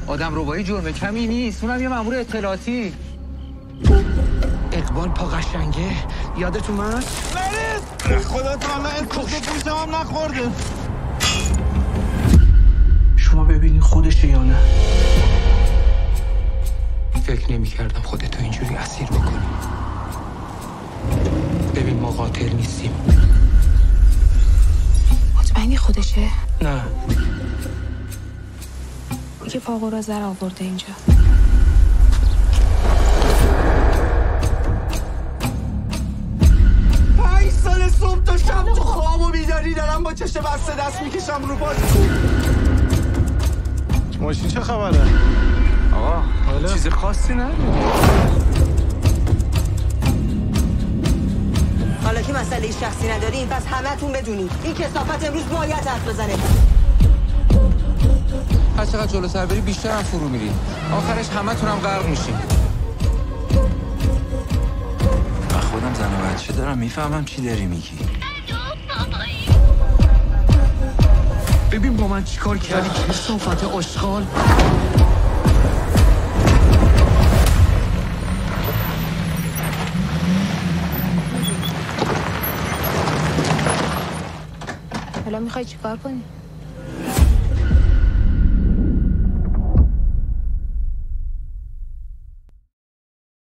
آدم ربایی جرم کمی نیست، اونم یه مأمور اطلاعاتی. اقبال پا قشنگه یادتون من؟ نرید! خدا تا حالا اسکوت پوشم هم نخورده. شما ببینی خودشه یا نه؟ فکر نمی کردم خودتو اینجوری اسیر بکنی. ببین ما قاتل نیستیم. مطمئنی خودشه؟ نه. که فاقو را زر آورده اینجا. 5 سال صبح تا شب تو خواب و بیداری دارم با چشم بسته دست میکشم رو پات. ماشین چه خبره؟ آقا چیز خاصی نه. حالا که مسئله شخصی نداریم پس همتون بدونید این کثافت امروز باید حرف بزنه. هر چقدر جلو سر بری بیشتر هم فرو میری. آخرش همتون هم غرق میشیم. من خودم زن و بچه دارم میفهمم چی داری میگی. ببین با من چیکار کردی که صفت آشغال. حالا میخوای چیکار کنی؟